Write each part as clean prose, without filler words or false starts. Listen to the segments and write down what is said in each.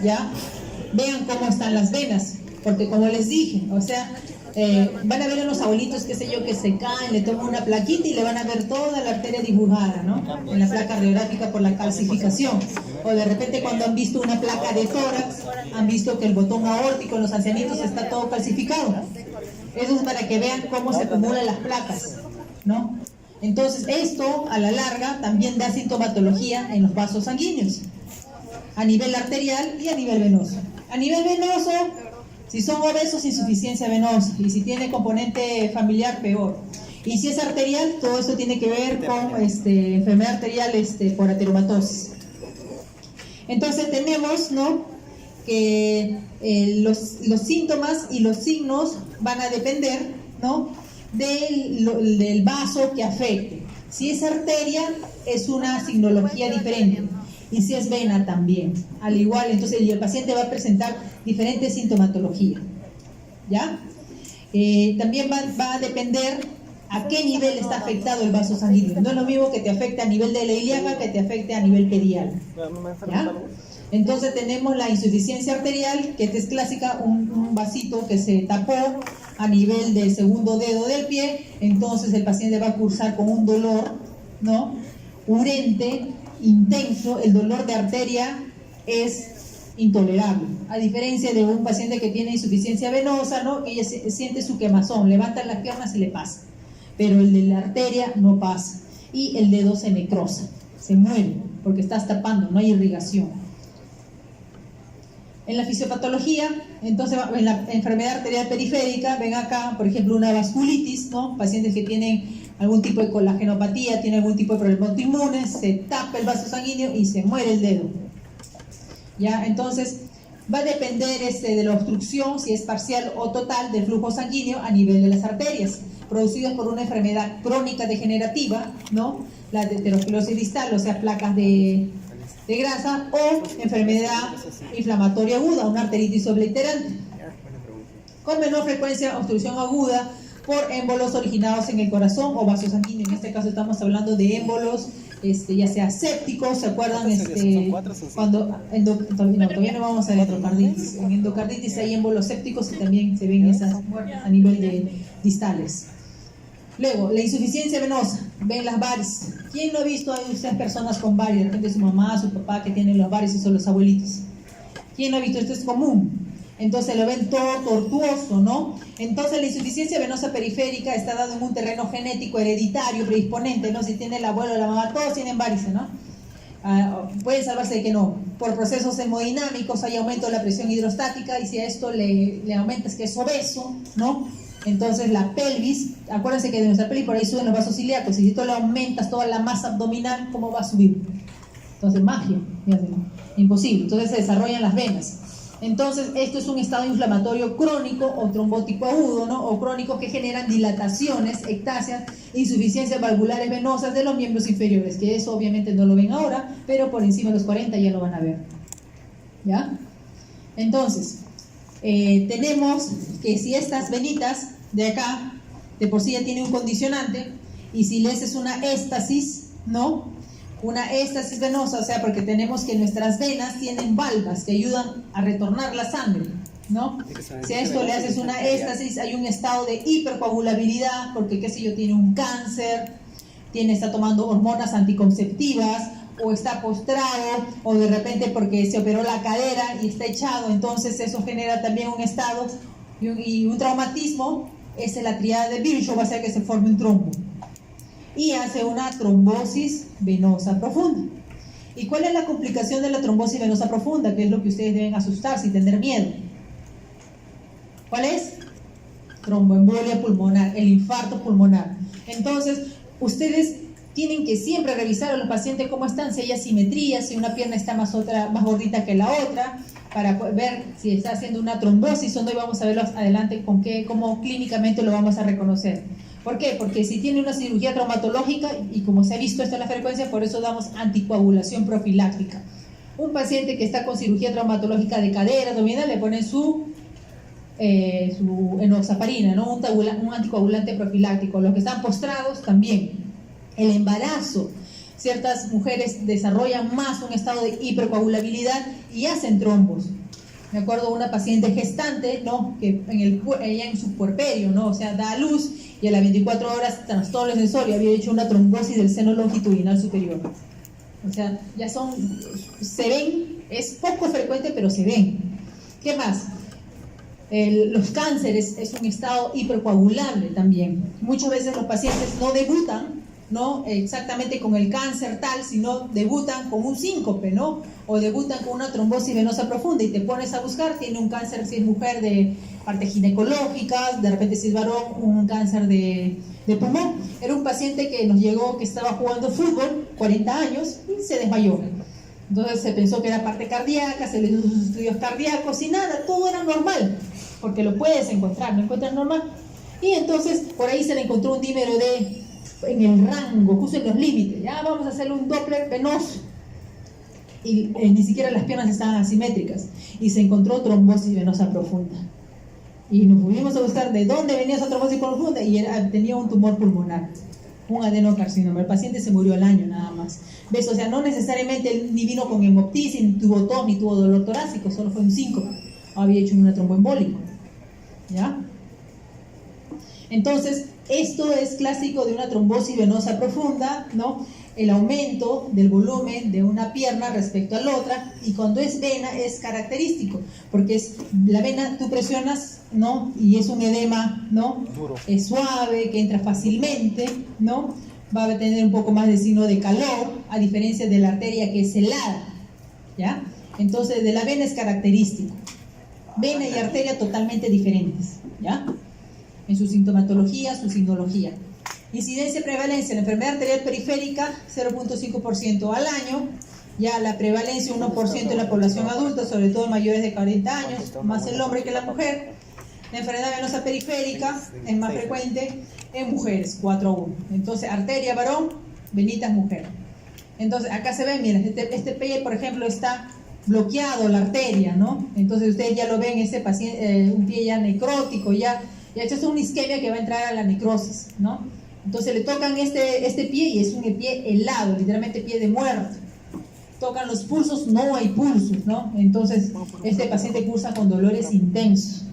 ¿ya? Vean cómo están las venas, porque como les dije, o sea, van a ver a los abuelitos, qué sé yo, que se caen, le toman una plaquita y le van a ver toda la arteria dibujada, ¿no? En la placa radiográfica por la calcificación. O de repente cuando han visto una placa de tórax, han visto que el botón aórtico en los ancianitos está todo calcificado. Eso es para que vean cómo se acumulan las placas, ¿no? Entonces esto a la larga también da sintomatología en los vasos sanguíneos, a nivel arterial y a nivel venoso. A nivel venoso, si son obesos, insuficiencia venosa, y si tiene componente familiar, peor. Y si es arterial, todo esto tiene que ver con enfermedad arterial por ateromatosis. Entonces tenemos, ¿no?, que los síntomas y los signos van a depender, ¿no?, del vaso que afecte. Si es arteria, es una signología diferente. Y si es vena también, al igual, entonces el paciente va a presentar diferentes sintomatologías, ¿ya? También va a depender a qué nivel está afectado el vaso sanguíneo. No es lo mismo que te afecte a nivel de la ilíaca que te afecte a nivel pedial, ¿ya? Entonces tenemos la insuficiencia arterial, que es clásica, un vasito que se tapó a nivel del segundo dedo del pie. Entonces el paciente va a cursar con un dolor, ¿no?, urente, intenso. El dolor de arteria es intolerable, a diferencia de un paciente que tiene insuficiencia venosa, ¿no?, que ella siente su quemazón, levanta las piernas y le pasa, pero el de la arteria no pasa, y el dedo se necrosa, se muere, porque estás tapando, no hay irrigación. En la fisiopatología, entonces, en la enfermedad arterial periférica, ven acá, por ejemplo, una vasculitis, ¿no?, pacientes que tienen algún tipo de colagenopatía, tiene algún tipo de problema autoinmune, se tapa el vaso sanguíneo y se muere el dedo, ¿ya? Entonces va a depender de la obstrucción, si es parcial o total, del flujo sanguíneo a nivel de las arterias, producidas por una enfermedad crónica degenerativa, ¿no?, la de aterosclerosis distal, o sea, placas de grasa, o enfermedad inflamatoria aguda, una arteritis obliterante. Con menor frecuencia, obstrucción aguda por émbolos originados en el corazón o vasos sanguíneos. En este caso estamos hablando de émbolos, ya sea sépticos, ¿se acuerdan? Cuando todavía no vamos a endocarditis. En endocarditis hay émbolos sépticos y también se ven esas a nivel de distales. Luego, la insuficiencia venosa, ven las varices. ¿Quién no ha visto a esas personas con varices? De repente su mamá, su papá que tienen los varices o los abuelitos. ¿Quién no ha visto? Esto es común. Entonces lo ven todo tortuoso, ¿no? Entonces la insuficiencia venosa periférica está dado en un terreno genético hereditario predisponente, ¿no? Si tiene el abuelo o la mamá, todos tienen varices, ¿no? Puede salvarse de que no. Por procesos hemodinámicos hay aumento de la presión hidrostática, y si a esto le aumentas que es obeso, ¿no?, entonces la pelvis, acuérdense que de nuestra pelvis por ahí suben los vasos ilíacos, y si tú le aumentas toda la masa abdominal, ¿cómo va a subir? Entonces magia, imposible. Entonces se desarrollan las venas. Entonces esto es un estado inflamatorio crónico o trombótico agudo, ¿no?, o crónico, que generan dilataciones, ectasias, insuficiencias valvulares venosas de los miembros inferiores, que eso obviamente no lo ven ahora, pero por encima de los 40 ya lo van a ver, ¿ya? Entonces tenemos que si estas venitas de acá de por sí ya tienen un condicionante, y si les es una éstasis, ¿no?, una éstasis venosa, o sea, porque tenemos que nuestras venas tienen valvas que ayudan a retornar la sangre, ¿no? Si a esto le haces una éstasis, hay un estado de hipercoagulabilidad, porque qué sé yo, tiene un cáncer, está tomando hormonas anticonceptivas, o está postrado, o de repente porque se operó la cadera y está echado. Entonces eso genera también un estado y un traumatismo. Es la triada de Virchow, va a hacer que se forme un trombo y hace una trombosis venosa profunda. ¿Y cuál es la complicación de la trombosis venosa profunda? Que es lo que ustedes deben asustarse y tener miedo. ¿Cuál es? Tromboembolia pulmonar, el infarto pulmonar. Entonces ustedes tienen que siempre revisar a los pacientes cómo están, si hay asimetría, si una pierna está más gordita que la otra, para ver si está haciendo una trombosis o no, y vamos a verlo adelante cómo clínicamente lo vamos a reconocer. ¿Por qué? Porque si tiene una cirugía traumatológica, y como se ha visto esto en la frecuencia, por eso damos anticoagulación profiláctica. Un paciente que está con cirugía traumatológica de cadera abdominal, le ponen su enoxaparina, ¿no?, un anticoagulante profiláctico. Los que están postrados también. El embarazo, ciertas mujeres desarrollan más un estado de hipercoagulabilidad y hacen trombos. Me acuerdo de una paciente gestante, ¿no? Que ella en su puerperio, ¿no? O sea, da a luz y a las 24 horas trastorno sensorio, había hecho una trombosis del seno longitudinal superior. O sea, ya se ven, es poco frecuente, pero se ven. ¿Qué más? Los cánceres es un estado hipercoagulable también. Muchas veces los pacientes no debutan, ¿no? Exactamente con el cáncer tal, sino debutan con un síncope, ¿no? O debutan con una trombosis venosa profunda y te pones a buscar, tiene un cáncer, si es mujer, de parte ginecológica, de repente si es varón, un cáncer de pulmón. Era un paciente que nos llegó, que estaba jugando fútbol, 40 años, y se desmayó. Entonces se pensó que era parte cardíaca, se le hizo sus estudios cardíacos y nada, todo era normal, porque lo puedes encontrar, lo encuentras normal. Y entonces por ahí se le encontró un dímero D en el rango, justo en los límites. Ya vamos a hacerle un Doppler venoso. Y ni siquiera las piernas estaban asimétricas. Y se encontró trombosis venosa profunda. Y nos volvimos a buscar de dónde venía esa trombosis profunda y tenía un tumor pulmonar, un adenocarcinoma. El paciente se murió al año nada más. ¿Ves? O sea, no necesariamente ni vino con hemoptisis, ni tuvo tos, ni tuvo dolor torácico, solo fue un síncope. Había hecho una tromboembólica. ¿Ya? Entonces, esto es clásico de una trombosis venosa profunda, ¿no? El aumento del volumen de una pierna respecto a la otra, y cuando es vena es característico, porque es la vena, tú presionas, ¿no? Y es un edema, ¿no? Duro. Es suave, que entra fácilmente, ¿no? Va a tener un poco más de signo de calor, a diferencia de la arteria que es helada, ¿ya? Entonces, de la vena es característico. Vena y arteria totalmente diferentes, ¿ya? En su sintomatología, su sinología. Incidencia y prevalencia, la enfermedad arterial periférica 0.5% al año, ya la prevalencia 1% en la población adulta, sobre todo en mayores de 40 años, más el hombre que la mujer. La enfermedad venosa periférica es más frecuente en mujeres, 4-1. Entonces, arteria varón, venitas mujer. Entonces, acá se ve, miren, este pie, por ejemplo, está bloqueado la arteria, ¿no? Entonces, ustedes ya lo ven, ese paciente, un pie ya necrótico, ya esto es una isquemia que va a entrar a la necrosis, ¿no? Entonces le tocan este pie y es un pie helado, literalmente pie de muerto. Tocan los pulsos, no hay pulsos, ¿no? Entonces este paciente cursa con dolores intensos.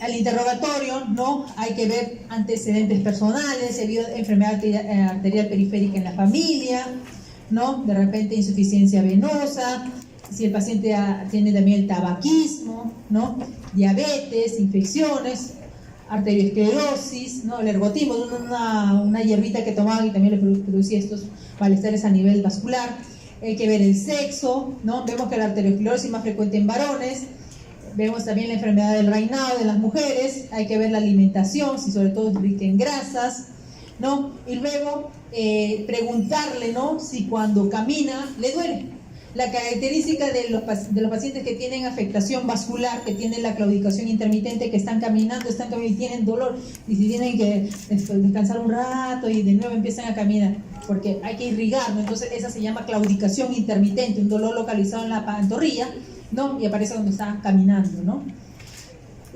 Al interrogatorio, ¿no? Hay que ver antecedentes personales, si ha habido enfermedad arterial periférica en la familia, ¿no? De repente insuficiencia venosa, si el paciente tiene también el tabaquismo, ¿no? Diabetes, infecciones, arteriosclerosis, ¿no? El ergotismo, una hierbita que tomaba y también le producía estos malestares a nivel vascular. Hay que ver el sexo, ¿no? Vemos que la arteriosclerosis es más frecuente en varones. Vemos también la enfermedad del Raynaud de las mujeres. Hay que ver la alimentación, si sobre todo es rica en grasas, ¿no? Y luego preguntarle, ¿no? Si cuando camina le duele. La característica de los pacientes que tienen afectación vascular, que tienen la claudicación intermitente, que están caminando y tienen dolor, y si tienen que descansar un rato y de nuevo empiezan a caminar, porque hay que irrigar, ¿no? Entonces esa se llama claudicación intermitente, un dolor localizado en la pantorrilla, ¿no? Y aparece cuando están caminando, ¿no?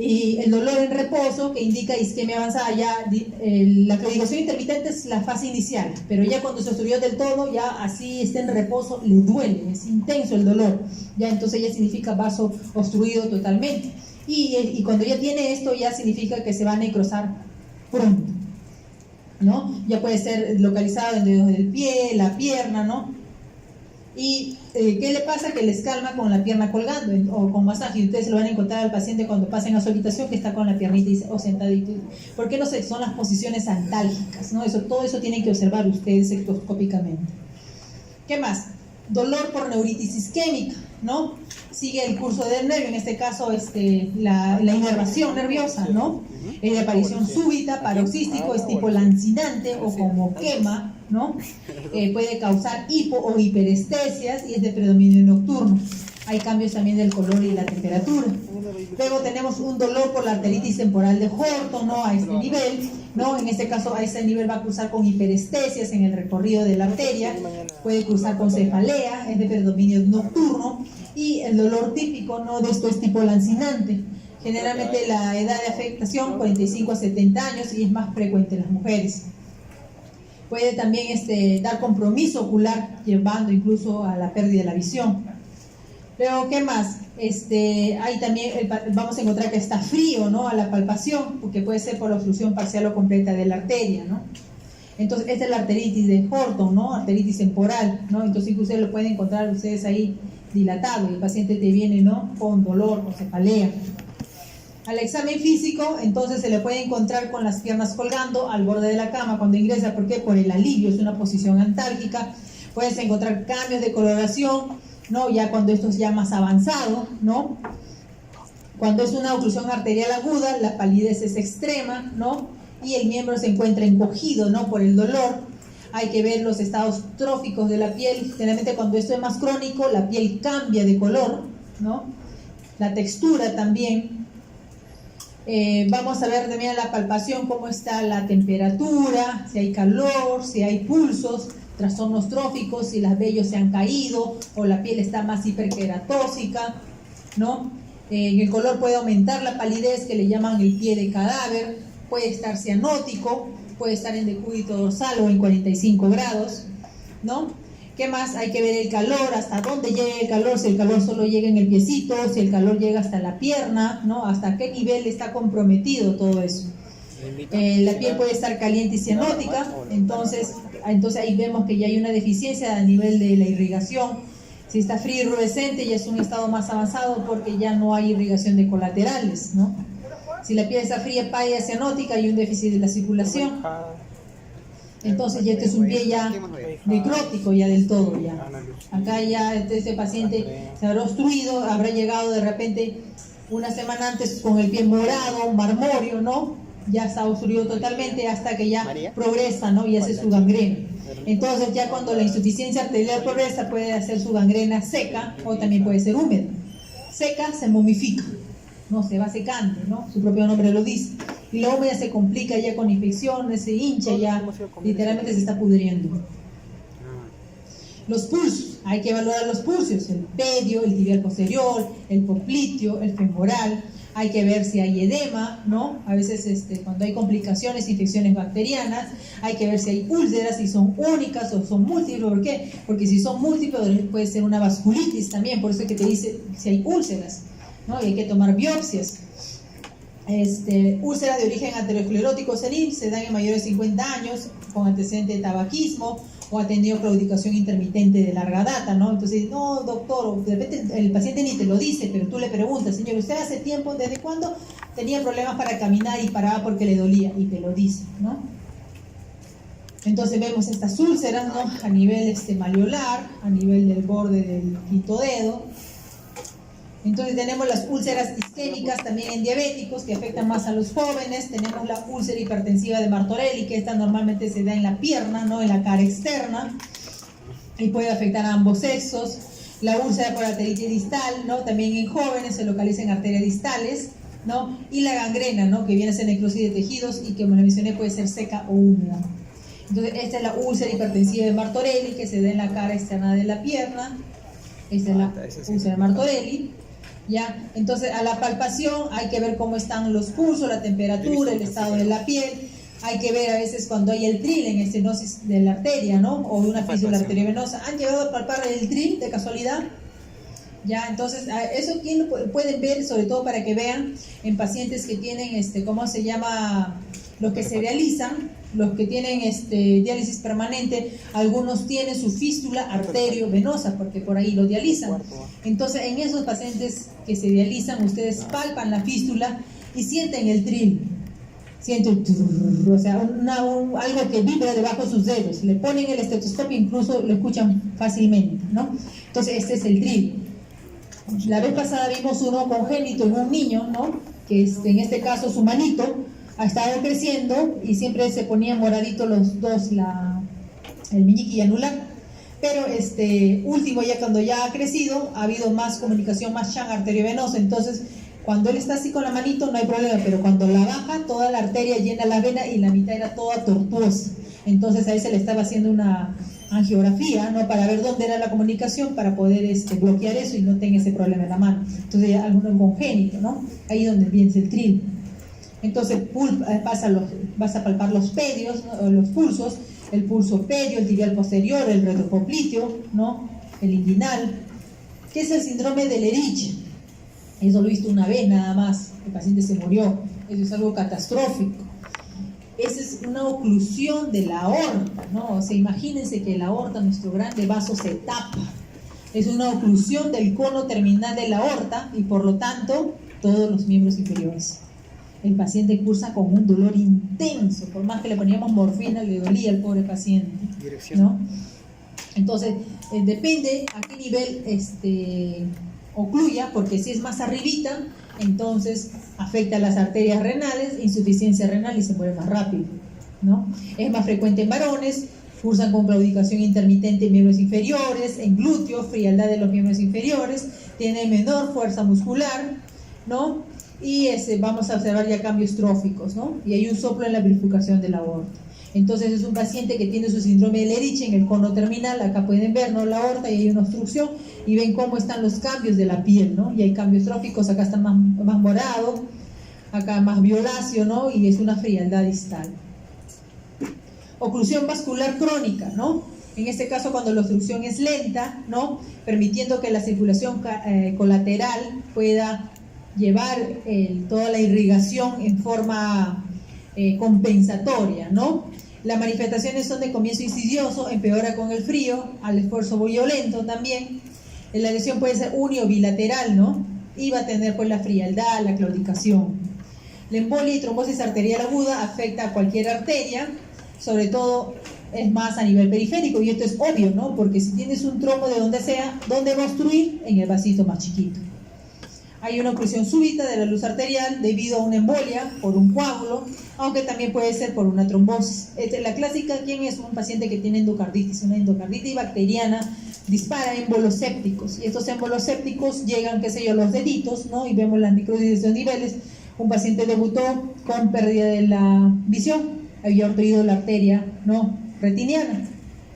Y el dolor en reposo, que indica isquemia avanzada, ya la claudicación intermitente es la fase inicial, pero ya cuando se obstruyó del todo, ya así está en reposo, le duele, es intenso el dolor, ya entonces ya significa vaso obstruido totalmente. Y cuando ya tiene esto, ya significa que se va a necrosar pronto, ¿no? Ya puede ser localizado en dedos del pie, la pierna, ¿no? ¿Y qué le pasa? Que les calma con la pierna colgando o con masaje. Y ustedes se lo van a encontrar al paciente cuando pasen a su habitación, que está con la piernita o sentadito. ¿Por qué no sé? Son las posiciones antálgicas, ¿no? Todo eso tienen que observar ustedes espectroscópicamente. ¿Qué más? Dolor por neuritis isquémica, ¿no? Sigue el curso del nervio, en este caso la inervación nerviosa, ¿no? Es de aparición súbita, paroxístico, es tipo lancinante o como quema, ¿no? Puede causar hipo o hiperestesias y es de predominio nocturno. Hay cambios también del color y la temperatura. Luego tenemos un dolor por la arteritis temporal de Horton, ¿no? A este nivel, ¿no? En este caso a ese nivel va a cruzar con hiperestesias en el recorrido de la arteria, puede cruzar con cefalea, es de predominio nocturno, y el dolor típico, ¿no? De esto es tipo lancinante. Generalmente la edad de afectación 45 a 70 años y es más frecuente en las mujeres. Puede también dar compromiso ocular, llevando incluso a la pérdida de la visión. Luego, ¿qué más? Ahí también vamos a encontrar que está frío, ¿no? A la palpación, porque puede ser por la obstrucción parcial o completa de la arteria, ¿no? Entonces, esta es la arteritis de Horton, ¿no? Arteritis temporal, ¿no? Entonces, ustedes lo pueden encontrar ustedes ahí dilatado y el paciente te viene, ¿no? Con dolor, con cefalea. Al examen físico, entonces se le puede encontrar con las piernas colgando al borde de la cama cuando ingresa. ¿Por qué? Por el alivio, es una posición antálgica. Puedes encontrar cambios de coloración, ¿no? Ya cuando esto es ya más avanzado, ¿no? Cuando es una oclusión arterial aguda, la palidez es extrema, ¿no? Y el miembro se encuentra encogido, ¿no? Por el dolor. Hay que ver los estados tróficos de la piel. Generalmente cuando esto es más crónico, la piel cambia de color, ¿no? La textura también. Vamos a ver también a la palpación cómo está la temperatura, si hay calor, si hay pulsos, trastornos tróficos, si los vellos se han caído o la piel está más hiperqueratósica, ¿no? El color puede aumentar la palidez, que le llaman el pie de cadáver, puede estar cianótico, puede estar en decúbito dorsal o en 45 grados, ¿no? ¿Qué más? Hay que ver el calor, hasta dónde llega el calor, si el calor solo llega en el piecito, si el calor llega hasta la pierna, ¿no? Hasta qué nivel está comprometido todo eso. La piel puede estar caliente y cianótica, entonces ahí vemos que ya hay una deficiencia a nivel de la irrigación. Si está frío y rubescente ya es un estado más avanzado porque ya no hay irrigación de colaterales, ¿no? Si la piel está fría, pálida, cianótica, hay un déficit de la circulación. Entonces ya este es un pie ya necrótico ya del todo ya. Acá ya este paciente se habrá obstruido, habrá llegado de repente una semana antes con el pie morado, marmóreo, ¿no? Ya está obstruido totalmente hasta que ya progresa, ¿no? Y hace su gangrena. Entonces ya cuando la insuficiencia arterial progresa puede hacer su gangrena seca o también puede ser húmeda. Seca se momifica, ¿no? Se va secando, ¿no? Su propio nombre lo dice. Y la húmeda se complica ya con infecciones, se hincha ya, literalmente se está pudriendo. Los pulsos, hay que evaluar los pulsos, el pedio, el tibial posterior, el popliteo, el femoral. Hay que ver si hay edema, ¿no? A veces cuando hay complicaciones, infecciones bacterianas, hay que ver si hay úlceras, si son únicas o son múltiples. ¿Por qué? Porque si son múltiples puede ser una vasculitis también, por eso es que te dice si hay úlceras, ¿no? Y hay que tomar biopsias. Úlcera de origen aterosclerótico senil se dan en mayores de 50 años con antecedente de tabaquismo o ha tenido claudicación intermitente de larga data, ¿no? Entonces, no, doctor, de repente el paciente ni te lo dice, pero tú le preguntas, señor, ¿usted hace tiempo, desde cuándo tenía problemas para caminar y paraba porque le dolía? Y te lo dice, ¿no? Entonces vemos estas úlceras, ¿no? A nivel malleolar, a nivel del borde del quinto dedo. Entonces tenemos las úlceras isquémicas también en diabéticos que afectan más a los jóvenes. Tenemos la úlcera hipertensiva de Martorelli, que esta normalmente se da en la pierna, ¿no? En la cara externa, y puede afectar a ambos sexos. La úlcera por arteritis distal, ¿no? También en jóvenes se localiza en arterias distales, ¿no? Y la gangrena, ¿no? Que viene a ser necrosis de tejidos y que, como le mencioné, puede ser seca o húmeda. Entonces esta es la úlcera hipertensiva de Martorelli, que se da en la cara externa de la pierna. Esta es la úlcera de Martorelli. ¿Ya? Entonces a la palpación hay que ver cómo están los pulsos, la temperatura, el estado de la piel. Hay que ver a veces cuando hay el tril en estenosis de la arteria, ¿no? O de una fístula arteriovenosa. ¿Han llegado a palpar el tril de casualidad? Ya, entonces eso pueden ver, sobre todo para que vean en pacientes que tienen ¿cómo se llama? Los que se dializan, los que tienen diálisis permanente, algunos tienen su fístula arteriovenosa porque por ahí lo dializan. Entonces en esos pacientes que se dializan, ustedes palpan la fístula y sienten el tril, sienten, o sea, algo que vibra debajo de sus dedos. Le ponen el estetoscopio, incluso lo escuchan fácilmente, ¿no? Entonces este es el tril. La vez pasada vimos uno congénito en un niño, ¿no? Que en este caso su manito ha estado creciendo y siempre se ponían moraditos los dos, el meñique y anular. Pero último, ya cuando ya ha crecido, ha habido más comunicación, más shunt arteriovenoso. Entonces, cuando él está así con la manito, no hay problema, pero cuando la baja, toda la arteria llena la vena y la mitad era toda tortuosa. Entonces, ahí se le estaba haciendo una angiografía, ¿no? Para ver dónde era la comunicación, para poder bloquear eso y no tenga ese problema en la mano. Entonces, ya alguno congénito, ¿no? Ahí donde viene el tril. Entonces vas a palpar los pedios, ¿no? Los pulsos, el pulso perio, el tibial posterior, el retropopliteo, ¿no? El inguinal. ¿Qué es el síndrome de Lerich? Eso lo he visto una vez nada más, el paciente se murió, eso es algo catastrófico. Esa es una oclusión de la aorta, ¿no? O sea, imagínense que la aorta, nuestro grande vaso, se tapa. Es una oclusión del cono terminal de la aorta y por lo tanto todos los miembros inferiores. El paciente cursa con un dolor intenso, por más que le poníamos morfina, le dolía al pobre paciente, ¿no? Entonces, depende a qué nivel ocluya, porque si es más arribita, entonces afecta a las arterias renales, insuficiencia renal y se muere más rápido, ¿no? Es más frecuente en varones, cursan con claudicación intermitente en miembros inferiores, en glúteos, frialdad de los miembros inferiores, tiene menor fuerza muscular, ¿no? Y vamos a observar ya cambios tróficos, ¿no? Y hay un soplo en la bifurcación de la aorta. Entonces es un paciente que tiene su síndrome de Lerich en el cono terminal, acá pueden ver, ¿no? La aorta, y hay una obstrucción, y ven cómo están los cambios de la piel, ¿no? Y hay cambios tróficos, acá está más morado, acá más violáceo, ¿no? Y es una frialdad distal. Oclusión vascular crónica, ¿no? En este caso cuando la obstrucción es lenta, ¿no? Permitiendo que la circulación colateral pueda llevar toda la irrigación en forma compensatoria, ¿no? Las manifestaciones son de comienzo insidioso, empeora con el frío, al esfuerzo violento también. La lesión puede ser uni o bilateral, ¿no? Y va a tener pues la frialdad, la claudicación. La embolia y trombosis arterial aguda afecta a cualquier arteria, sobre todo es más a nivel periférico, y esto es obvio, ¿no? Porque si tienes un trombo de donde sea, ¿dónde va a obstruir? En el vasito más chiquito. Hay una oclusión súbita de la luz arterial debido a una embolia por un coágulo, aunque también puede ser por una trombosis. La clásica, ¿quién es? Un paciente que tiene endocarditis. Una endocarditis bacteriana dispara émbolos sépticos, y estos émbolos sépticos llegan, qué sé yo, a los deditos, ¿no? Y vemos las microsis de niveles. Un paciente debutó con pérdida de la visión, había obstruido la arteria, ¿no? Retiniana,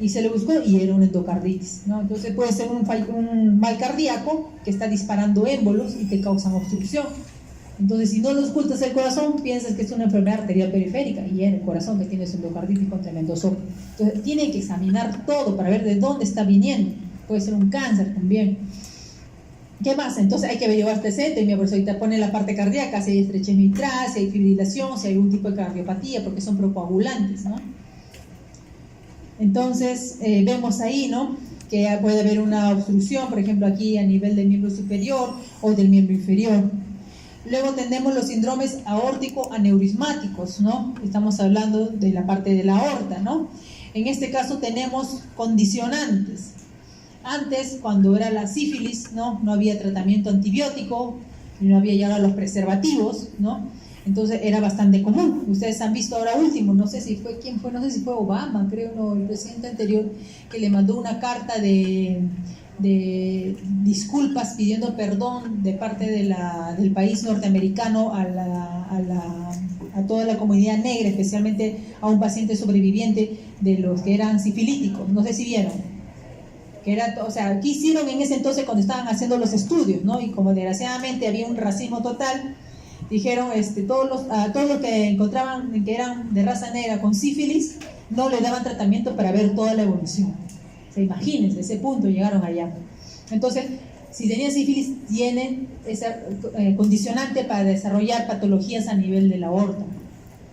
y se le buscó y era una endocarditis, ¿no? Entonces puede ser un mal cardíaco que está disparando émbolos y te causan obstrucción. Entonces, si no lo ocultas el corazón, piensas que es una enfermedad arterial periférica, y en el corazón que tienes endocarditis con tremendo soplo. Entonces tienen que examinar todo para ver de dónde está viniendo. Puede ser un cáncer también. ¿Qué más? Entonces hay que averiguar este centro, por eso ahorita pone la parte cardíaca, si hay estrechez mitral, si hay fibrilación, si hay algún tipo de cardiopatía, porque son procoagulantes, ¿no? Entonces vemos ahí, ¿no? Que puede haber una obstrucción, por ejemplo aquí a nivel del miembro superior o del miembro inferior. Luego tenemos los síndromes aórtico-aneurismáticos, ¿no? Estamos hablando de la parte de la aorta, ¿no? En este caso tenemos condicionantes. Antes, cuando era la sífilis, ¿no? No había tratamiento antibiótico, no había ya los preservativos, ¿no? Entonces era bastante común. Ustedes han visto ahora último, no sé si fue quién fue, no sé si fue Obama, creo, no, el presidente anterior, que le mandó una carta de disculpas pidiendo perdón de parte del país norteamericano a toda la comunidad negra, especialmente a un paciente sobreviviente de los que eran sifilíticos. No sé si vieron. Que era, o sea, ¿qué hicieron en ese entonces cuando estaban haciendo los estudios, ¿no? Y como desgraciadamente había un racismo total, dijeron a todos los que encontraban que eran de raza negra con sífilis, no le daban tratamiento para ver toda la evolución. O sea, imagínense, ese punto llegaron allá. Entonces, si tenían sífilis, tienen esa condicionante para desarrollar patologías a nivel de la aorta.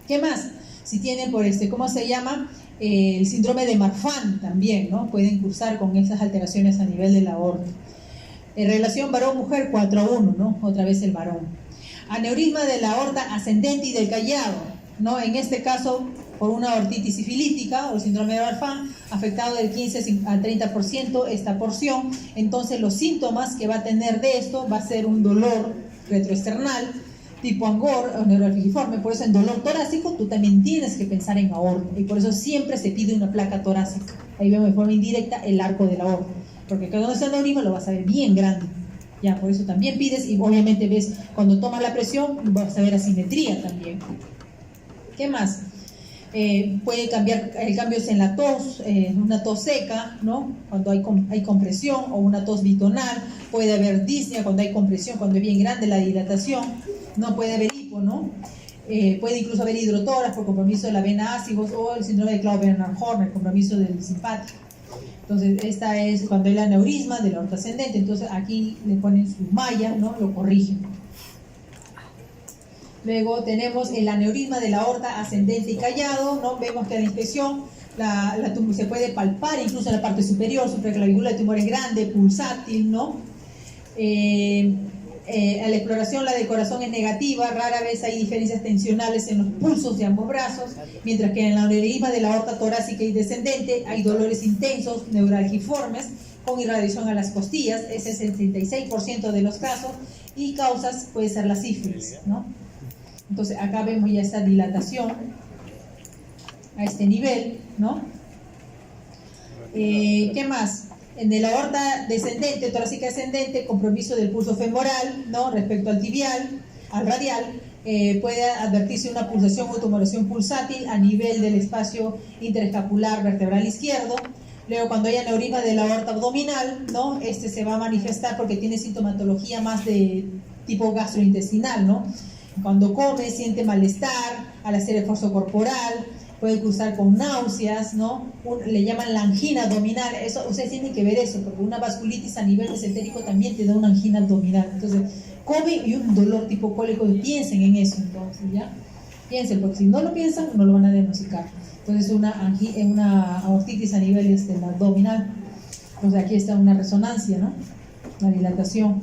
¿Qué más? Si tienen ¿cómo se llama? El síndrome de Marfan también, ¿no? Pueden cursar con esas alteraciones a nivel de la aorta. En relación varón-mujer, 4-1, ¿no? Otra vez el varón. Aneurisma de la aorta ascendente y del callado, ¿no? En este caso, por una aortitis sifilítica o síndrome de Marfan, afectado del 15 al 30% esta porción. Entonces, los síntomas que va a tener de esto va a ser un dolor retroesternal, tipo angor o neuralgiforme. Por eso en dolor torácico tú también tienes que pensar en aorta, y por eso siempre se pide una placa torácica. Ahí vemos de forma indirecta el arco de la aorta, porque cuando es aneurisma lo vas a ver bien grande. Ya, por eso también pides, y obviamente ves, cuando tomas la presión, vas a ver asimetría también. ¿Qué más? Puede cambiar, cambios en la tos, una tos seca, ¿no? Cuando hay compresión, o una tos bitonal. Puede haber disnea cuando hay compresión, cuando es bien grande la dilatación. No puede haber hipo, ¿no? Puede incluso haber hidrotoras por compromiso de la vena ácidos o el síndrome de Claude-Bernard-Horner, el compromiso del simpático. Entonces, esta es cuando hay el aneurisma de la aorta ascendente. Entonces, aquí le ponen su malla, ¿no? Lo corrigen. Luego tenemos el aneurisma de la aorta ascendente y callado, ¿no? Vemos que la inspección se puede palpar incluso en la parte superior, supraclavicular, el tumor es grande, pulsátil, ¿no? A la exploración la del corazón es negativa, rara vez hay diferencias tensionales en los pulsos de ambos brazos, mientras que en el aneurisma de la aorta torácica y descendente hay dolores intensos, neuralgiformes, con irradiación a las costillas, ese es el 36% de los casos, y causas puede ser la sífilis, ¿no? Entonces acá vemos ya esta dilatación a este nivel, ¿no? ¿Qué más? En el aorta descendente, torácica ascendente, compromiso del pulso femoral, ¿no? Respecto al tibial, al radial, puede advertirse una pulsación o tumoración pulsátil a nivel del espacio interescapular vertebral izquierdo. Luego, cuando hay aneurisma de la aorta abdominal, ¿no? Este se va a manifestar porque tiene sintomatología más de tipo gastrointestinal, ¿no? Cuando come, siente malestar al hacer esfuerzo corporal, puede cursar con náuseas, ¿no? Le llaman la angina abdominal. Eso, ustedes tienen que ver eso, porque una vasculitis a nivel mesentérico también te da una angina abdominal. Entonces, come y un dolor tipo cólico, piensen en eso, entonces, ¿ya? Piensen, porque si no lo piensan, no lo van a diagnosticar. Entonces, una aortitis a nivel abdominal. Entonces, aquí está una resonancia, ¿no? La dilatación.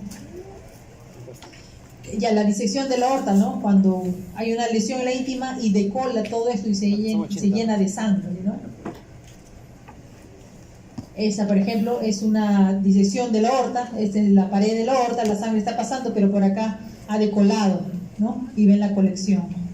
Ya la disección de la aorta, ¿no? Cuando hay una lesión en la íntima y decola todo esto y se llena de sangre, ¿no? Esa, por ejemplo, es una disección de la aorta. Esta es la pared de la aorta, la sangre está pasando, pero por acá ha decolado, ¿no? Y ven la colección.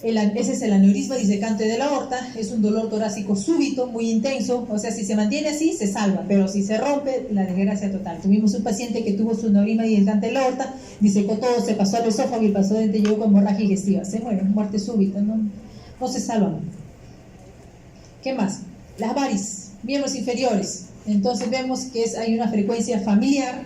Ese es el aneurisma disecante de la aorta, es un dolor torácico súbito, muy intenso, o sea, si se mantiene así, se salva, pero si se rompe, la desgracia total. Tuvimos un paciente que tuvo su aneurisma disecante de la aorta, disecó todo, se pasó al esófago y el paciente llegó con hemorragia digestiva, se muere, muerte súbita, no se salvan. ¿Qué más? Las varices, miembros inferiores. Entonces vemos que hay una frecuencia familiar,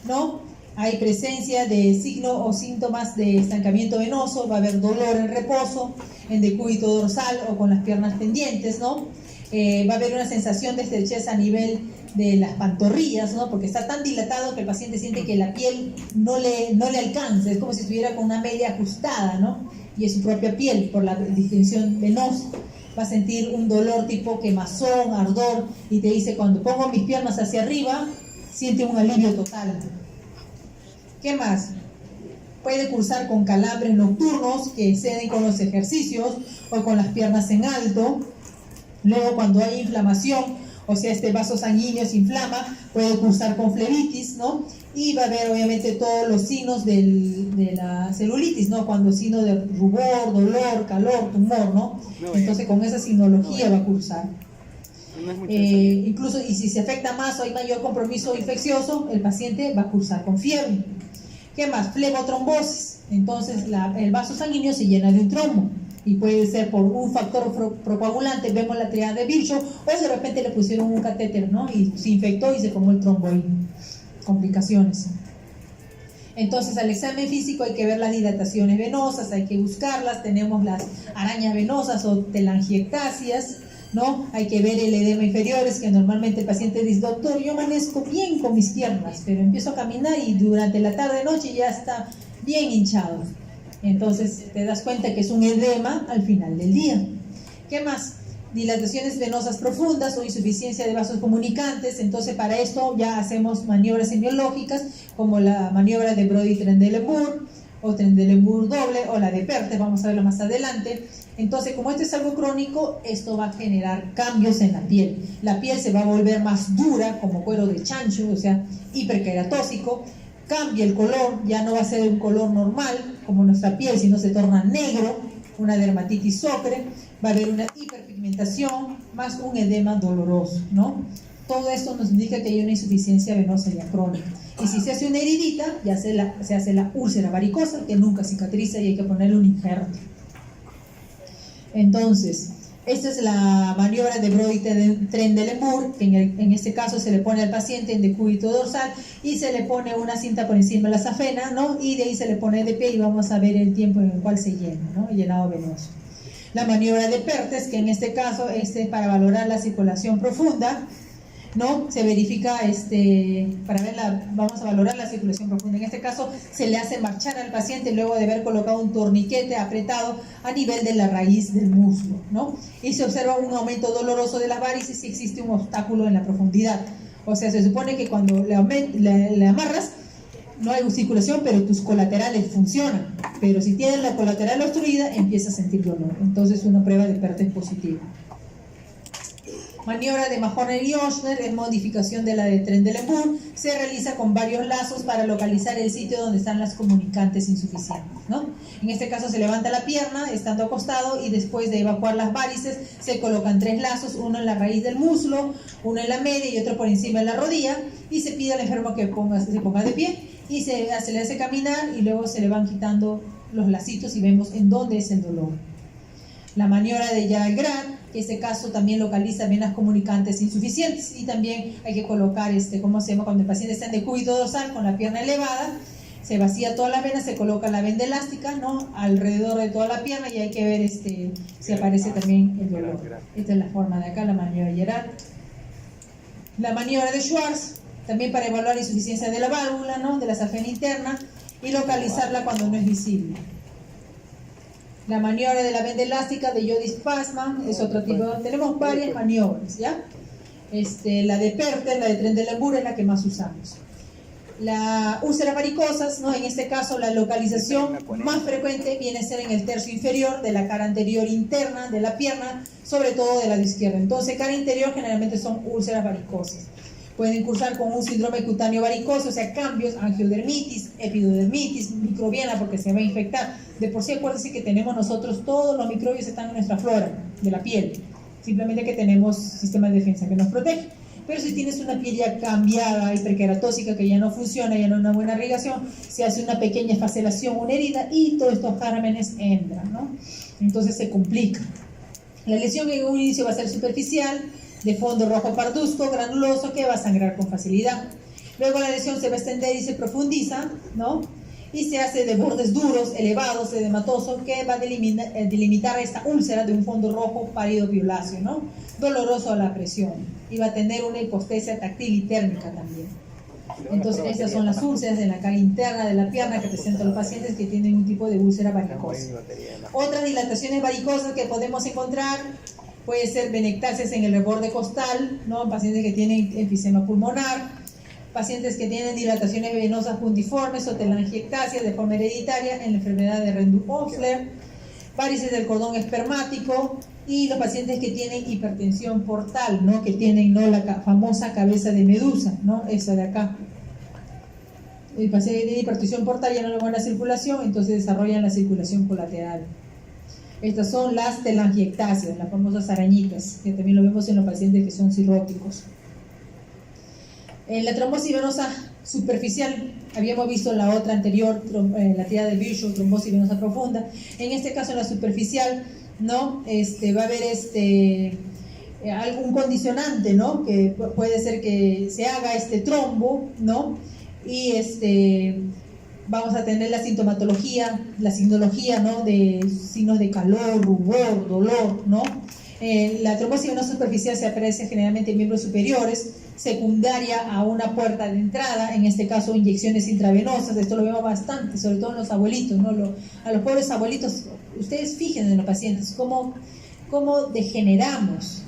¿no? Hay presencia de signos o síntomas de estancamiento venoso, va a haber dolor en reposo, en decúbito dorsal o con las piernas pendientes, ¿no? Va a haber una sensación de estrechez a nivel de las pantorrillas, ¿no? Porque está tan dilatado que el paciente siente que la piel no le alcanza, es como si estuviera con una media ajustada, ¿no? Y es su propia piel por la distensión venosa. Va a sentir un dolor tipo quemazón, ardor, y te dice, cuando pongo mis piernas hacia arriba, siente un alivio total. ¿Qué más? Puede cursar con calambres nocturnos que exceden con los ejercicios o con las piernas en alto. Luego, cuando hay inflamación, o sea, este vaso sanguíneo se inflama, puede cursar con flebitis, ¿no? Y va a haber, obviamente, todos los signos de la celulitis, ¿no? Cuando signo de rubor, dolor, calor, tumor, ¿no? Entonces, con esa signología va a cursar. Incluso, y si se afecta más o hay mayor compromiso infeccioso, el paciente va a cursar con fiebre. ¿Qué más? Flebotrombosis. Entonces el vaso sanguíneo se llena de un trombo y puede ser por un factor procoagulante, vemos la triada de Virchow, o de repente le pusieron un catéter, ¿no? Y se infectó y se formó el trombo ahí. Complicaciones. Entonces al examen físico hay que ver las dilataciones venosas, hay que buscarlas, tenemos las arañas venosas o telangiectasias, ¿no? Hay que ver el edema inferiores, que normalmente el paciente dice, doctor, yo amanezco bien con mis piernas, pero empiezo a caminar y durante la tarde-noche ya está bien hinchado. Entonces te das cuenta que es un edema al final del día. ¿Qué más? Dilataciones venosas profundas o insuficiencia de vasos comunicantes. Entonces para esto ya hacemos maniobras semiológicas como la maniobra de Brody-Trendelenburg o Trendelenburg doble o la de Perthes, vamos a verlo más adelante. Entonces, como esto es algo crónico, esto va a generar cambios en la piel. La piel se va a volver más dura, como cuero de chancho, o sea, hiperqueratóxico. Cambia el color, ya no va a ser un color normal, como nuestra piel, sino se torna negro, una dermatitis ocre, va a haber una hiperpigmentación, más un edema doloroso, ¿no? Todo esto nos indica que hay una insuficiencia venosa ya crónica. Y si se hace una heridita, ya se hace la úlcera varicosa, que nunca cicatriza y hay que ponerle un injerto. Entonces, Esta es la maniobra de Brody-Trendelenburg, que en este caso se le pone al paciente en decúbito dorsal y se le pone una cinta por encima de la safena, ¿no? Y de ahí se le pone de pie y vamos a ver el tiempo en el cual se llena, ¿no? El llenado venoso. La maniobra de Perthes, que en este caso es para valorar la circulación profunda, ¿no? Se verifica, vamos a valorar la circulación profunda. En este caso se le hace marchar al paciente luego de haber colocado un torniquete apretado a nivel de la raíz del muslo, ¿no? Y se observa un aumento doloroso de las varices si existe un obstáculo en la profundidad. O sea, se supone que cuando le amarras, no hay circulación, pero tus colaterales funcionan. Pero si tienes la colateral obstruida, empiezas a sentir dolor. Entonces, una prueba de Perthes positiva. Maniobra de Mahorner y Ochsner es modificación de la de Trendelenburg. Se realiza con varios lazos para localizar el sitio donde están las comunicantes insuficientes, ¿no? En este caso se levanta la pierna estando acostado y después de evacuar las varices se colocan 3 lazos, uno en la raíz del muslo, uno en la media y otro por encima de la rodilla, y se pide al enfermo que se ponga de pie y se le hace caminar y luego se le van quitando los lacitos y vemos en dónde es el dolor. La maniobra de Jarl-Grad, que en este caso también localiza venas comunicantes insuficientes, y también hay que colocar, cuando el paciente está en decúbito dorsal con la pierna elevada, se vacía toda la vena, se coloca la venda elástica, ¿no? Alrededor de toda la pierna, y hay que ver si aparece también el dolor. Esta es la forma de acá, la maniobra de Jarl. La maniobra de Schwartz, también para evaluar la insuficiencia de la válvula, ¿no? De la safena interna, y localizarla cuando no es visible. La maniobra de la venda elástica de Jodis Passman es otro tipo. Tenemos varias maniobras, ¿ya? La de Perthes, la de Trendelenburg es la que más usamos. La úlceras varicosas, ¿no? En este caso la localización más frecuente viene a ser en el tercio inferior de la cara anterior interna de la pierna, sobre todo del lado izquierdo. Entonces, cara interior generalmente son úlceras varicosas. Pueden cursar con un síndrome cutáneo varicoso, o sea, cambios, angiodermitis, epidermitis, microbiana, porque se va a infectar. De por sí, acuérdense que tenemos nosotros, todos los microbios están en nuestra flora de la piel. Simplemente que tenemos sistema de defensa que nos protege. Pero si tienes una piel ya cambiada, hiperqueratóxica, que ya no funciona, ya no hay una buena irrigación, se hace una pequeña facelación, una herida, y todos estos gérmenes entran, ¿no? Entonces se complica. La lesión en un inicio va a ser superficial, de fondo rojo parduzco, granuloso, que va a sangrar con facilidad. Luego la lesión se va a extender y se profundiza, ¿no? Y se hace de bordes duros, elevados, edematoso, que va a delimitar esta úlcera de un fondo rojo pálido violáceo, ¿no? Doloroso a la presión. Y va a tener una hipostesia táctil y térmica también. Entonces, estas son las úlceras de la cara interna de la pierna que presentan los pacientes que tienen un tipo de úlcera varicosa. Otras dilataciones varicosas que podemos encontrar puede ser venectasias en el reborde costal, ¿no? Pacientes que tienen enfisema pulmonar, pacientes que tienen dilataciones venosas puntiformes o telangiectasias de forma hereditaria en la enfermedad de Rendu-Osler, varices del cordón espermático, y los pacientes que tienen hipertensión portal, ¿no? Que tienen, ¿no? La famosa cabeza de medusa, ¿no? Esa de acá. El paciente que tiene hipertensión portal ya no le buena circulación, entonces desarrollan la circulación colateral. Estas son las telangiectasias, las famosas arañitas, que también lo vemos en los pacientes que son cirróticos. En la trombosis venosa superficial, habíamos visto la otra anterior, la tirada de Virchow, trombosis venosa profunda. En este caso, en la superficial, ¿no? Va a haber algún condicionante, ¿no? Que puede ser que se haga este trombo, ¿no? Y vamos a tener la sintomatología, la signología, ¿no? De signos de calor, rubor, dolor, ¿no? La trombosis venosa superficial se aprecia generalmente en miembros superiores, secundaria a una puerta de entrada, en este caso inyecciones intravenosas. Esto lo vemos bastante, sobre todo en los abuelitos, ¿no? A los pobres abuelitos, ustedes fíjense en los pacientes, cómo degeneramos,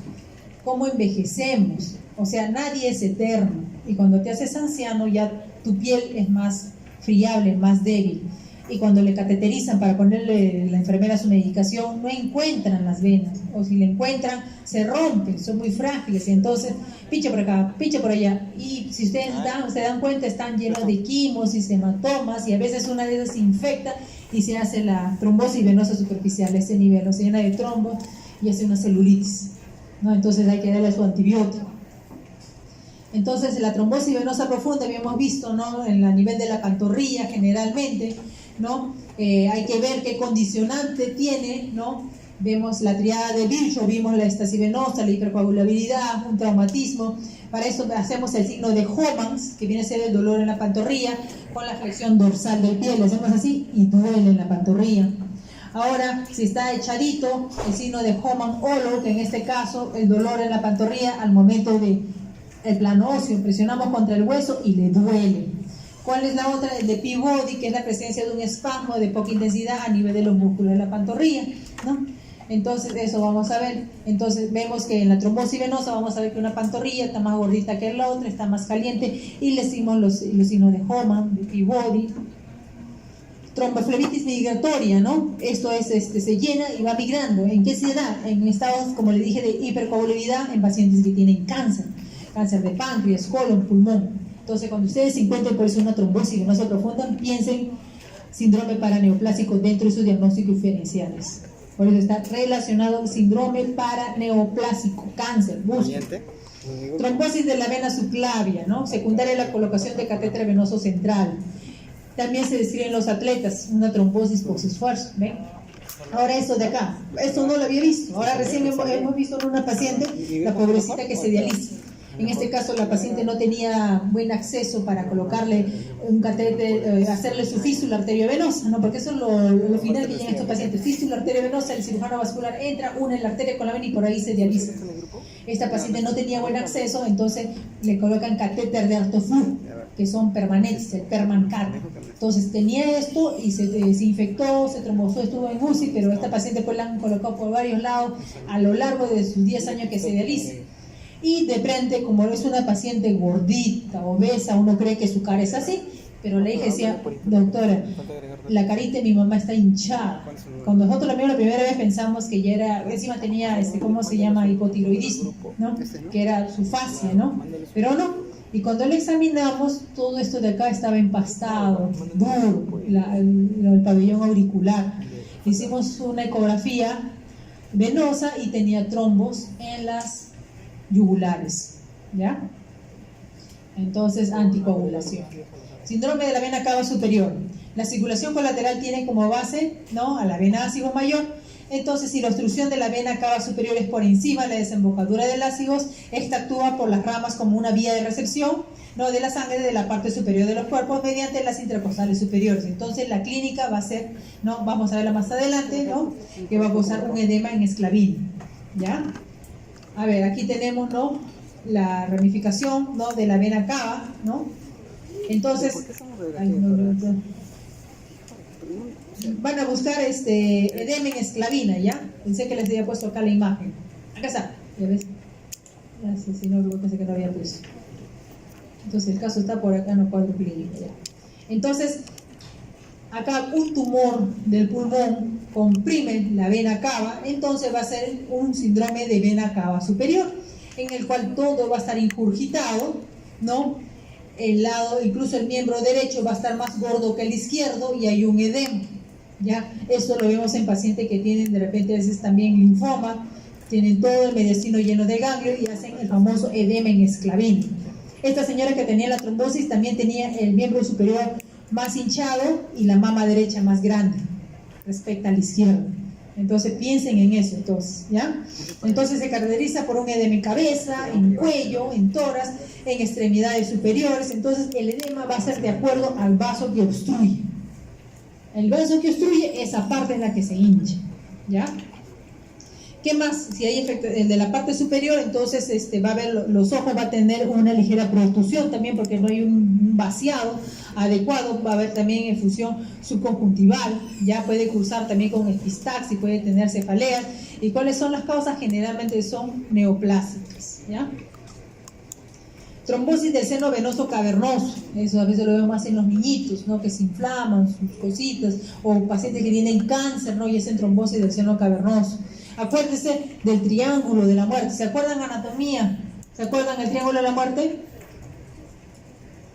cómo envejecemos. O sea, nadie es eterno, y cuando te haces anciano ya tu piel es más friable, más débil, y cuando le cateterizan para ponerle la enfermera su medicación, no encuentran las venas, o si le encuentran, se rompen, son muy frágiles, y entonces pinche por acá, pinche por allá, y si ustedes se dan cuenta, están llenos de quimos y hematomas, y a veces una de esas se infecta y se hace la trombosis venosa superficial a ese nivel, o se llena de trombos y hace una celulitis, ¿no? Entonces hay que darle su antibiótico. Entonces la trombosis venosa profunda habíamos visto, ¿no? En el nivel de la pantorrilla generalmente, ¿no? Hay que ver qué condicionante tiene, ¿no? Vemos la triada de Virchow, vimos la estasis venosa, la hipercoagulabilidad, un traumatismo. Para eso hacemos el signo de Homans, que viene a ser el dolor en la pantorrilla, con la flexión dorsal del pie. Lo hacemos así y duele en la pantorrilla. Ahora, si está echadito, el signo de Homan-Olo, que en este caso el dolor en la pantorrilla al momento de el plano óseo, presionamos contra el hueso y le duele. ¿Cuál es la otra? El de Peabody, que es la presencia de un espasmo de poca intensidad a nivel de los músculos de la pantorrilla, ¿no? Entonces eso vamos a ver. Entonces vemos que en la trombosis venosa vamos a ver que una pantorrilla está más gordita que la otra, está más caliente, y le decimos los signos de Homan, de Peabody. Tromboflebitis migratoria, ¿no? Esto es, se llena y va migrando. ¿En qué se da? En estados, como le dije, de hipercoagulabilidad en pacientes que tienen cáncer de páncreas, colon, pulmón. Entonces, cuando ustedes se encuentren por eso una trombosis venosa profunda, piensen síndrome paraneoplásico dentro de sus diagnósticos diferenciales. Por eso está relacionado síndrome paraneoplásico, cáncer, músculo. Trombosis de la vena subclavia, ¿no? Secundaria a la colocación de catéter venoso central. También se describe en los atletas una trombosis post-esfuerzo, ¿ven? Ahora esto de acá, esto no lo había visto. Ahora recién hemos visto en una paciente, la pobrecita que se dializa. En este caso la paciente no tenía buen acceso para colocarle un catéter, hacerle su fístula arteriovenosa, ¿no? Porque eso es lo final que llegan estos pacientes. Fístula arteriovenosa, el cirujano vascular entra, une la arteria con la vena y por ahí se dializa. Esta paciente no tenía buen acceso, entonces le colocan catéter de alto flujo, que son permanentes, el Permancat. Entonces tenía esto y se desinfectó, se trombosó, estuvo en UCI, pero esta paciente pues la han colocado por varios lados a lo largo de sus 10 años que se dializa. Y de frente, como es una paciente gordita, obesa, uno cree que su cara es así, pero le dije, decía, doctora, la carita de mi mamá está hinchada. Cuando nosotros la vimos la primera vez pensamos que ya era, encima tenía, ¿cómo se llama? Hipotiroidismo, ¿no? Que era su fascia, ¿no? Pero no. Y cuando lo examinamos, todo esto de acá estaba empastado, duro, el pabellón auricular. Hicimos una ecografía venosa y tenía trombos en las yugulares, ¿ya? Entonces, anticoagulación. Síndrome de la vena cava superior. La circulación colateral tiene como base, ¿no?, a la vena ácido mayor. Entonces, si la obstrucción de la vena cava superior es por encima de la desembocadura del ácidos, esta actúa por las ramas como una vía de recepción, ¿no?, de la sangre de la parte superior de los cuerpos mediante las intercostales superiores. Entonces, la clínica va a ser, ¿no?, vamos a verla más adelante, ¿no?, que va a causar un edema en esclavín, ¿ya? A ver, aquí tenemos, ¿no?, la ramificación, ¿no?, de la vena cava, ¿no? Entonces, van a buscar edema en esclavina, ¿ya? Pensé que les había puesto acá la imagen. Acá está, ¿ya ves? Gracias, si no, pensé que no había puesto. Entonces, el caso está por acá en los cuadros clínicos, ¿ya? Entonces, acá un tumor del pulmón comprime la vena cava, entonces va a ser un síndrome de vena cava superior, en el cual todo va a estar ingurgitado, ¿no? El lado, incluso el miembro derecho va a estar más gordo que el izquierdo y hay un edema, ¿ya? Esto lo vemos en pacientes que tienen de repente a veces también linfoma, tienen todo el mediastino lleno de ganglio y hacen el famoso edema en esclavín. Esta señora que tenía la trombosis también tenía el miembro superior más hinchado y la mama derecha más grande respecto al izquierdo. Entonces piensen en eso, entonces, ¿ya? Entonces se caracteriza por un edema en cabeza, en cuello, en tórax, en extremidades superiores. Entonces el edema va a ser de acuerdo al vaso que obstruye. El vaso que obstruye, esa parte en la que se hincha, ¿ya? ¿Qué más? Si hay efecto, el de la parte superior, entonces va a haber, los ojos va a tener una ligera protrusión también porque no hay un vaciado adecuado, va a haber también efusión subconjuntival, ya puede cursar también con epistaxis, puede tener cefaleas. ¿Y cuáles son las causas? Generalmente son neoplásicas, ¿ya? Trombosis del seno venoso cavernoso, eso a veces lo vemos más en los niñitos, ¿no?, que se inflaman sus cositas, o pacientes que tienen cáncer, ¿no?, y es en trombosis del seno cavernoso. Acuérdense del triángulo de la muerte. ¿Se acuerdan anatomía? ¿Se acuerdan del triángulo de la muerte?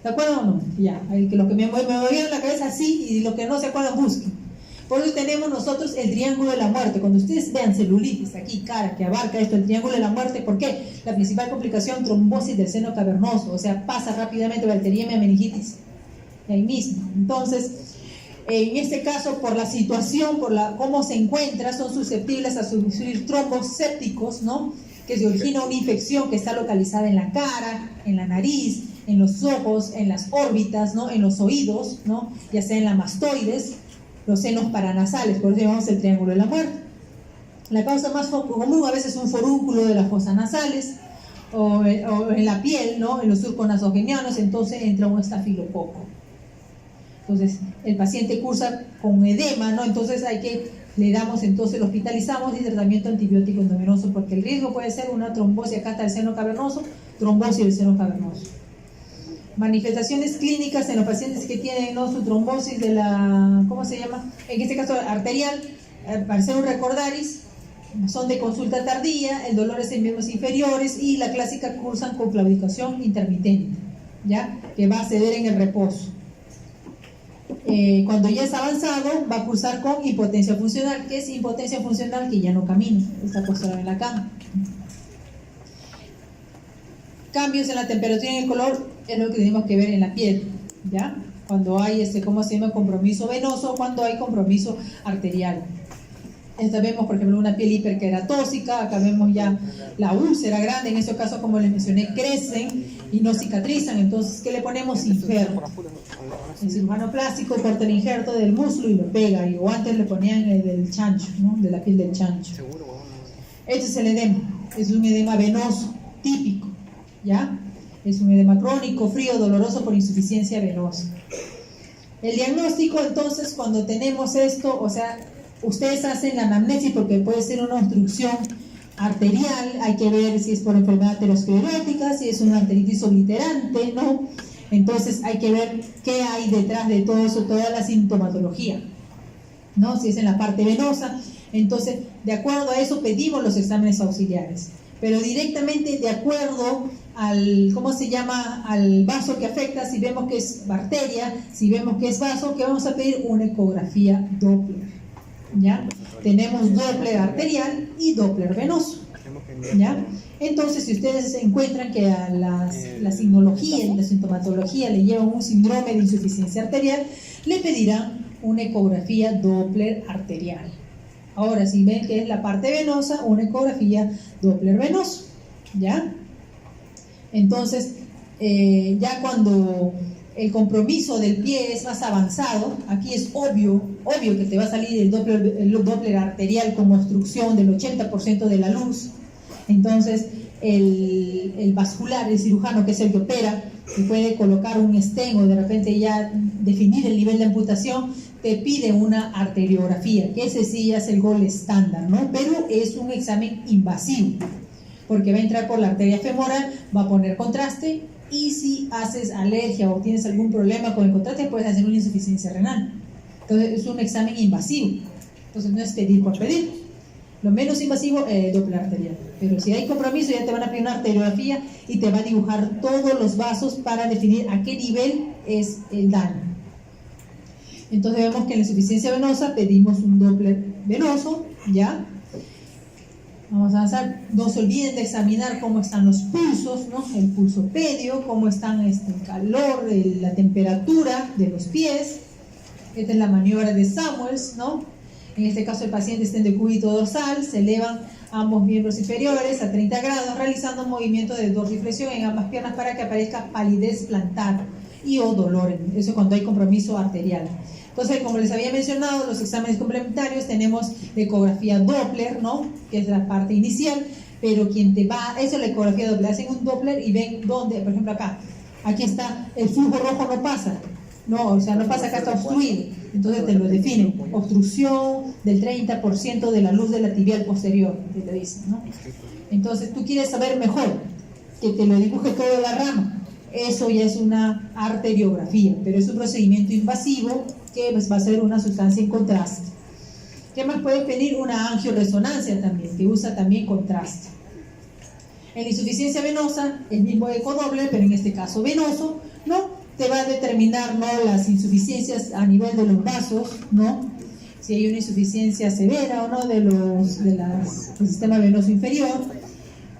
¿Se acuerdan o no? Ya, que los que me movieron la cabeza así y los que no se acuerdan busquen. Por eso tenemos nosotros el triángulo de la muerte. Cuando ustedes vean celulitis aquí, cara, que abarca esto, el triángulo de la muerte, ¿por qué? La principal complicación, trombosis del seno cavernoso, o sea, pasa rápidamente bacteriemia, meningitis, y ahí mismo. Entonces, En este caso, por la situación, cómo se encuentra, son susceptibles a sufrir trombos sépticos, ¿no? Que se origina una infección que está localizada en la cara, en la nariz, en los ojos, en las órbitas, ¿no? En los oídos, ¿no? Ya sea en la mastoides, los senos paranasales, por eso llamamos el triángulo de la muerte. La causa más común a veces es un forúnculo de las fosas nasales o en la piel, ¿no? En los surcos nasogenianos, entonces entra un estafilococo. Entonces el paciente cursa con edema, ¿no? Entonces lo hospitalizamos y tratamiento antibiótico endovenoso, porque el riesgo puede ser una trombosis acá hasta el seno cavernoso, trombosis del seno cavernoso. Manifestaciones clínicas en los pacientes que tienen, ¿no? Su trombosis de la, ¿cómo se llama? En este caso arterial, para ser un recordaris, son de consulta tardía, el dolor es en miembros inferiores y la clásica cursan con claudicación intermitente, ¿ya? Que va a ceder en el reposo. Cuando ya es avanzado, va a cursar con impotencia funcional. ¿Qué es impotencia funcional? Que ya no camina, está acostado en la cama. Cambios en la temperatura y en el color es lo que tenemos que ver en la piel, ¿ya? Cuando hay compromiso venoso, cuando hay compromiso arterial. Esta vemos, por ejemplo, una piel hiperqueratósica. Acá vemos ya la úlcera grande. En este caso, como les mencioné, crecen y no cicatrizan. Entonces, ¿qué le ponemos? Injerto. El cirujano plástico corta el injerto del muslo y lo pega. O antes le ponían el del chancho, ¿no? De la piel del chancho. Este es el edema. Es un edema venoso típico, ¿ya? Es un edema crónico, frío, doloroso por insuficiencia venosa. El diagnóstico, entonces, cuando tenemos esto, o sea, ustedes hacen la anamnesis porque puede ser una obstrucción arterial, hay que ver si es por enfermedad aterosclerótica, si es una arteritis obliterante, ¿no? Entonces hay que ver qué hay detrás de todo eso, toda la sintomatología, ¿no? Si es en la parte venosa, entonces de acuerdo a eso pedimos los exámenes auxiliares, pero directamente de acuerdo al, ¿cómo se llama?, al vaso que afecta, si vemos que es arteria, si vemos que es vaso, que vamos a pedir una ecografía Doppler. ¿Ya? Tenemos Doppler arterial y Doppler venoso, ¿ya? Entonces, si ustedes encuentran que a la signología y la sintomatología le llevan un síndrome de insuficiencia arterial, le pedirán una ecografía Doppler arterial. Ahora, si ven que es la parte venosa, una ecografía Doppler venoso, ¿ya? Entonces, ya cuando el compromiso del pie es más avanzado, aquí es obvio que te va a salir el Doppler arterial con obstrucción del 80% de la luz. Entonces el vascular, el cirujano, que es el que opera, que puede colocar un stent o de repente ya definir el nivel de amputación, te pide una arteriografía, que ese sí ya es el gol estándar, ¿no? Pero es un examen invasivo, porque va a entrar por la arteria femoral, va a poner contraste, y si haces alergia o tienes algún problema con el contraste, puedes hacer una insuficiencia renal. Entonces es un examen invasivo, entonces no es pedir por pedir. Lo menos invasivo, Doppler arterial. Pero si hay compromiso, ya te van a pedir una arteriografía y te va a dibujar todos los vasos para definir a qué nivel es el daño. Entonces vemos que en la insuficiencia venosa pedimos un Doppler venoso, ¿ya? Vamos a avanzar. No se olviden de examinar cómo están los pulsos, ¿no? El pulso pedio, cómo están el calor, la temperatura de los pies. Esta es la maniobra de Samuels, ¿no? En este caso el paciente está en decúbito dorsal, se elevan ambos miembros inferiores a 30 grados, realizando un movimiento de dorsiflexión en ambas piernas para que aparezca palidez plantar y o dolor. Eso cuando hay compromiso arterial. Entonces, como les había mencionado, los exámenes complementarios tenemos la ecografía Doppler, ¿no? Que es la parte inicial, pero quien te va, eso es la ecografía Doppler, hacen un Doppler y ven dónde, por ejemplo acá, aquí está, el flujo rojo no pasa, no, o sea, no pasa acá, está obstruido, entonces te lo definen, obstrucción del 30% de la luz de la tibial posterior, que te dicen, ¿no? Entonces, tú quieres saber mejor, que te lo dibuje toda la rama, eso ya es una arteriografía, pero es un procedimiento invasivo que pues, va a ser una sustancia en contraste. ¿Qué más puedes pedir? Una angioresonancia también, que usa también contraste. En la insuficiencia venosa, el mismo ecodoppler, pero en este caso venoso, ¿no? Te va a determinar, ¿no?, las insuficiencias a nivel de los vasos, ¿no? Si hay una insuficiencia severa o no del sistema venoso inferior.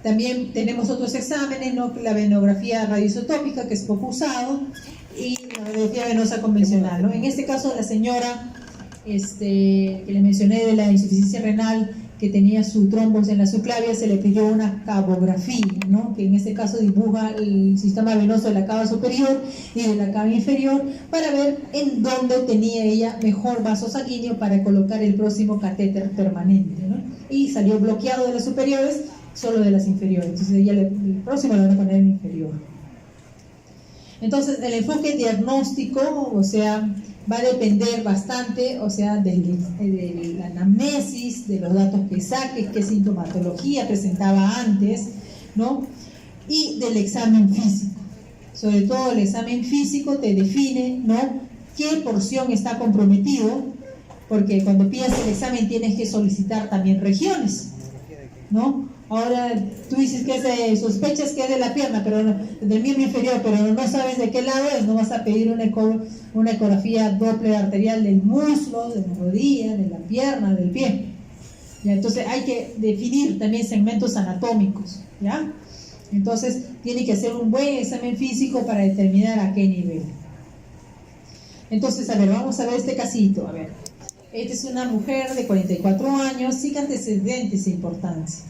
También tenemos otros exámenes, ¿no? La venografía radioisotópica, que es poco usado, y la radiografía venosa convencional, ¿no? En este caso, la señora que le mencioné de la insuficiencia renal, que tenía su trombos en la subclavia, se le pidió una cabografía, ¿no? Que en este caso dibuja el sistema venoso de la cava superior y de la cava inferior, para ver en dónde tenía ella mejor vaso sanguíneo para colocar el próximo catéter permanente, ¿no? Y salió bloqueado de las superiores, solo de las inferiores. Entonces ella el próximo lo van a poner en inferior. Entonces el enfoque diagnóstico, o sea, va a depender bastante, o sea, de la anamnesis, de los datos que saques, qué sintomatología presentaba antes, ¿no? Y del examen físico. Sobre todo el examen físico te define, ¿no?, qué porción está comprometido, porque cuando pides el examen tienes que solicitar también regiones, ¿no? Ahora tú dices que sospechas que es de la pierna, pero del miembro inferior, pero no sabes de qué lado es, no vas a pedir una ecografía Doppler arterial del muslo, de la rodilla, de la pierna, del pie. ¿Ya? Entonces hay que definir también segmentos anatómicos, ¿ya? Entonces tiene que hacer un buen examen físico para determinar a qué nivel. Entonces, a ver, vamos a ver este casito. A ver, esta es una mujer de 44 años, sin antecedentes de importancia,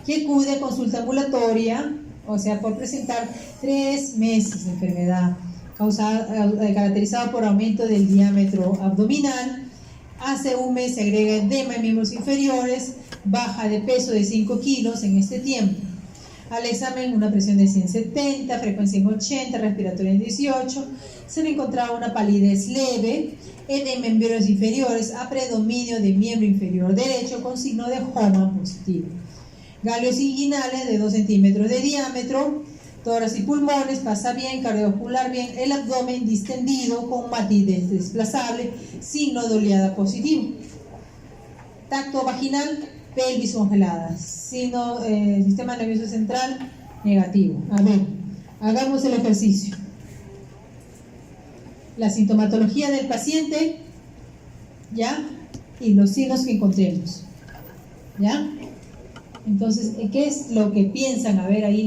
que acude a consulta ambulatoria, o sea, por presentar 3 meses de enfermedad caracterizada por aumento del diámetro abdominal. Hace un mes se agrega edema en miembros inferiores, baja de peso de 5 kilos en este tiempo. Al examen, una presión de 170, frecuencia en 80, respiratoria en 18, se le encontraba una palidez leve, edema en miembros inferiores, a predominio de miembro inferior derecho con signo de HOMA positivo. Ganglios inguinales de 2 centímetros de diámetro, tórax y pulmones, pasa bien, cardiovascular bien, el abdomen distendido con matiz desplazable, signo de oleada positivo. Tacto vaginal, pelvis congelada, signo sistema nervioso central negativo. A ver, hagamos el ejercicio. La sintomatología del paciente, ¿ya? Y los signos que encontremos, ¿ya? Entonces, ¿qué es lo que piensan? A ver ahí